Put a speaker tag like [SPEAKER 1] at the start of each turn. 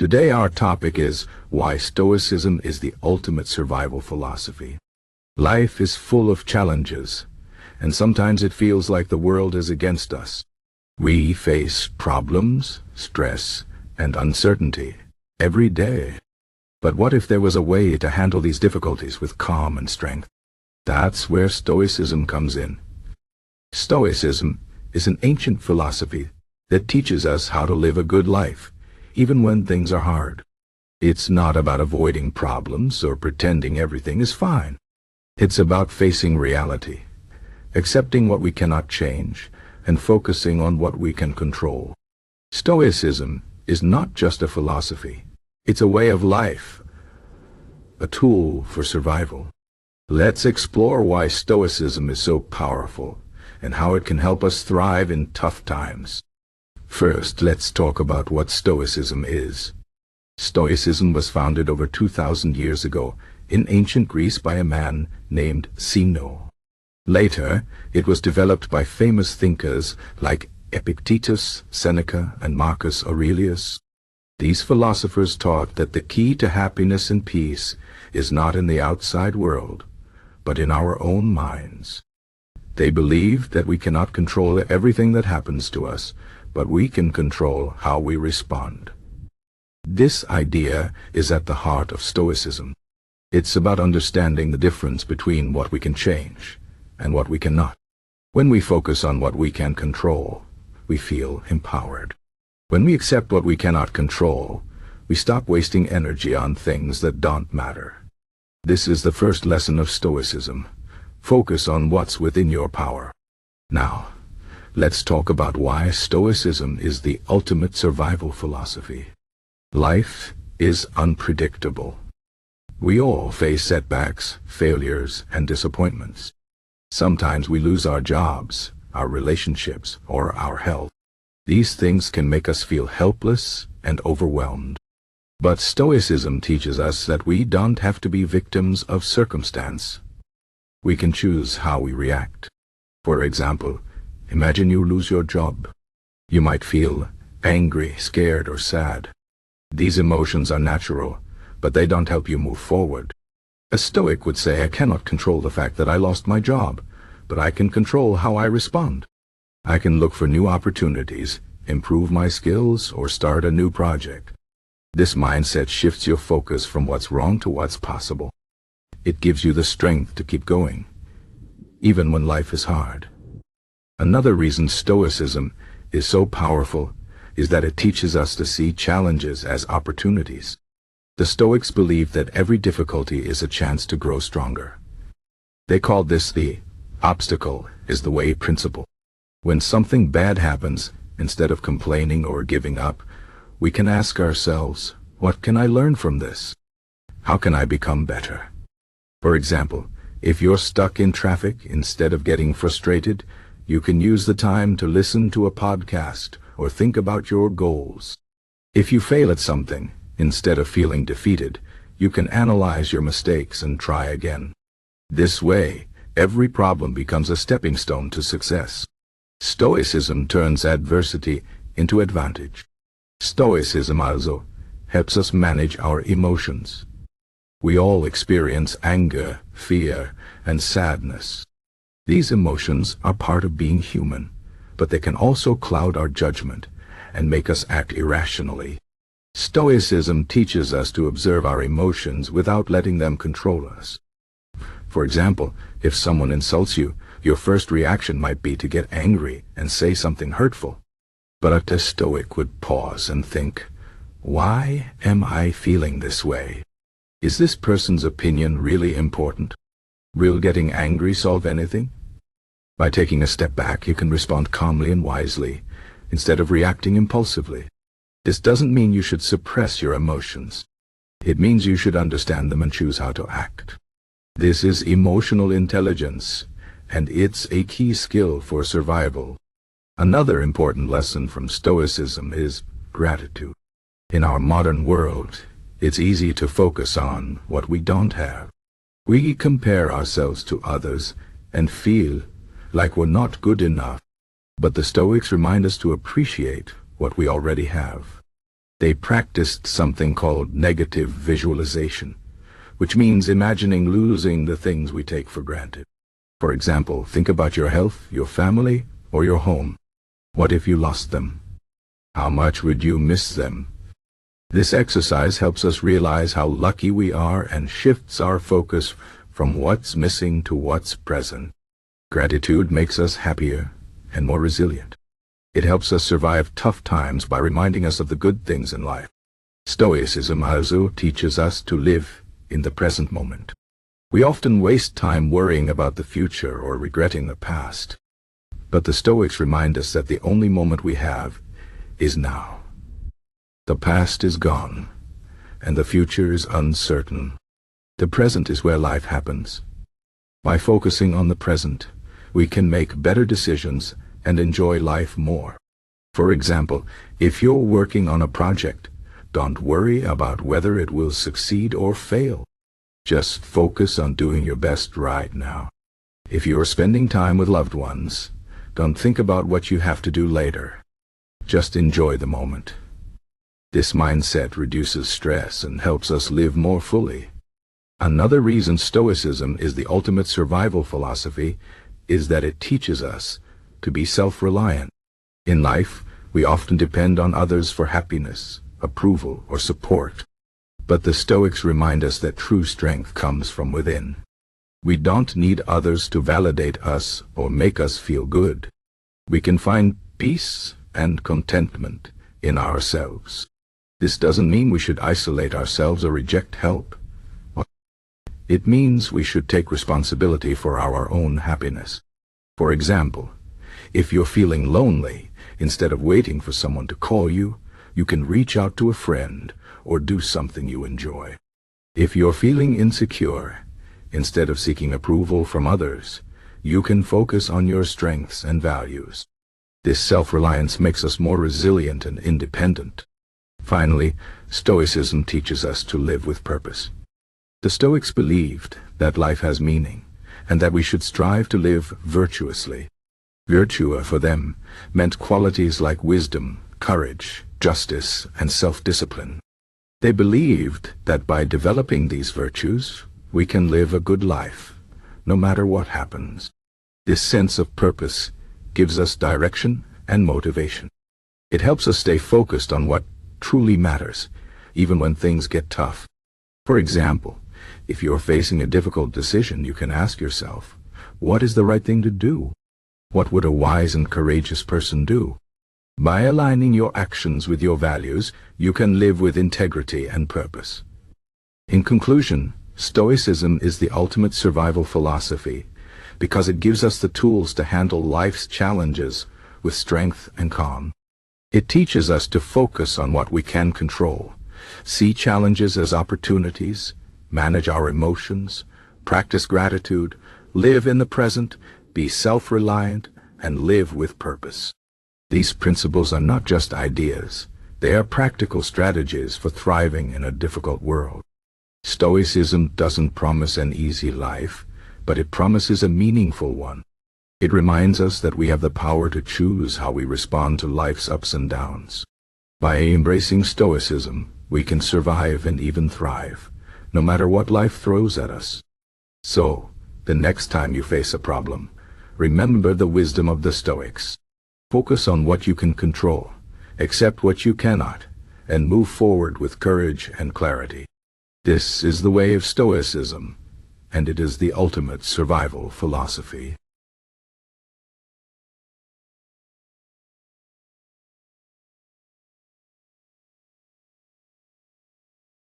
[SPEAKER 1] Today our topic is why Stoicism is the ultimate survival philosophy. Life is full of challenges, and sometimes it feels like the world is against us. We face problems, stress, and uncertainty every day. But what if there was a way to handle these difficulties with calm and strength? That's where Stoicism comes in. Stoicism is an ancient philosophy that teaches us how to live a good life, even when things are hard. It's not about avoiding problems or pretending everything is fine. It's about facing reality, accepting what we cannot change, and focusing on what we can control. Stoicism is not just a philosophy. It's a way of life, a tool for survival. Let's explore why Stoicism is so powerful and how it can help us thrive in tough times. First, let's talk about what Stoicism is. Stoicism was founded over 2,000 years ago in ancient Greece by a man named Zeno. Later, it was developed by famous thinkers like Epictetus, Seneca, and Marcus Aurelius. These philosophers taught that the key to happiness and peace is not in the outside world, but in our own minds. They believed that we cannot control everything that happens to us, but we can control how we respond. This idea is at the heart of Stoicism. It's about understanding the difference between what we can change and what we cannot. When we focus on what we can control, we feel empowered. When we accept what we cannot control, we stop wasting energy on things that don't matter. This is the first lesson of Stoicism. Focus on what's within your power. Now, let's talk about why Stoicism is the ultimate survival philosophy. Life is unpredictable. We all face setbacks, failures, and disappointments. Sometimes we lose our jobs, our relationships, or our health. These things can make us feel helpless and overwhelmed. But Stoicism teaches us that we don't have to be victims of circumstance. We can choose how we react. For example, imagine you lose your job. You might feel angry, scared, or sad. These emotions are natural, but they don't help you move forward. A Stoic would say, I cannot control the fact that I lost my job, but I can control how I respond. I can look for new opportunities, improve my skills, or start a new project. This mindset shifts your focus from what's wrong to what's possible. It gives you the strength to keep going, even when life is hard. Another reason Stoicism is so powerful is that it teaches us to see challenges as opportunities. The Stoics believed that every difficulty is a chance to grow stronger. They called this the obstacle is the way principle. When something bad happens, instead of complaining or giving up, we can ask ourselves, what can I learn from this? How can I become better? For example, if you're stuck in traffic, instead of getting frustrated, you can use the time to listen to a podcast or think about your goals. If you fail at something, instead of feeling defeated, you can analyze your mistakes and try again. This way, every problem becomes a stepping stone to success. Stoicism turns adversity into advantage. Stoicism also helps us manage our emotions. We all experience anger, fear, and sadness. These emotions are part of being human, but they can also cloud our judgment and make us act irrationally. Stoicism teaches us to observe our emotions without letting them control us. For example, if someone insults you, your first reaction might be to get angry and say something hurtful. But a Stoic would pause and think, why am I feeling this way? Is this person's opinion really important? Will getting angry solve anything? By taking a step back, you can respond calmly and wisely, instead of reacting impulsively. This doesn't mean you should suppress your emotions. It means you should understand them and choose how to act. This is emotional intelligence, and it's a key skill for survival. Another important lesson from Stoicism is gratitude. In our modern world, it's easy to focus on what we don't have. We compare ourselves to others and feel like we're not good enough. But the Stoics remind us to appreciate what we already have. They practiced something called negative visualization, which means imagining losing the things we take for granted. For example, think about your health, your family, or your home. What if you lost them? How much would you miss them? This exercise helps us realize how lucky we are and shifts our focus from what's missing to what's present. Gratitude makes us happier and more resilient. It helps us survive tough times by reminding us of the good things in life. Stoicism also teaches us to live in the present moment. We often waste time worrying about the future or regretting the past. But the Stoics remind us that the only moment we have is now. The past is gone, and the future is uncertain. The present is where life happens. By focusing on the present, we can make better decisions and enjoy life more. For example, if you're working on a project, don't worry about whether it will succeed or fail. Just focus on doing your best right now. If you're spending time with loved ones, don't think about what you have to do later. Just enjoy the moment. This mindset reduces stress and helps us live more fully. Another reason Stoicism is the ultimate survival philosophy is that it teaches us to be self-reliant. In life, we often depend on others for happiness, approval, or support. But the Stoics remind us that true strength comes from within. We don't need others to validate us or make us feel good. We can find peace and contentment in ourselves. This doesn't mean we should isolate ourselves or reject help. It means we should take responsibility for our own happiness. For example, if you're feeling lonely, instead of waiting for someone to call you, you can reach out to a friend or do something you enjoy. If you're feeling insecure, instead of seeking approval from others, you can focus on your strengths and values. This self-reliance makes us more resilient and independent. Finally, Stoicism teaches us to live with purpose. The Stoics believed that life has meaning, and that we should strive to live virtuously. Virtue, for them, meant qualities like wisdom, courage, justice, and self-discipline. They believed that by developing these virtues, we can live a good life, no matter what happens. This sense of purpose gives us direction and motivation. It helps us stay focused on what truly matters, even when things get tough. For example, if you're facing a difficult decision, you can ask yourself, what is the right thing to do? What would a wise and courageous person do? By aligning your actions with your values, you can live with integrity and purpose. In conclusion, Stoicism is the ultimate survival philosophy because it gives us the tools to handle life's challenges with strength and calm. It teaches us to focus on what we can control, see challenges as opportunities, manage our emotions, practice gratitude, live in the present, be self-reliant, and live with purpose. These principles are not just ideas, they are practical strategies for thriving in a difficult world. Stoicism doesn't promise an easy life, but it promises a meaningful one. It reminds us that we have the power to choose how we respond to life's ups and downs. By embracing Stoicism, we can survive and even thrive, no matter what life throws at us. So, the next time you face a problem, remember the wisdom of the Stoics. Focus on what you can control, accept what you cannot, and move forward with courage and clarity. This is the way of Stoicism, and it is the ultimate survival philosophy.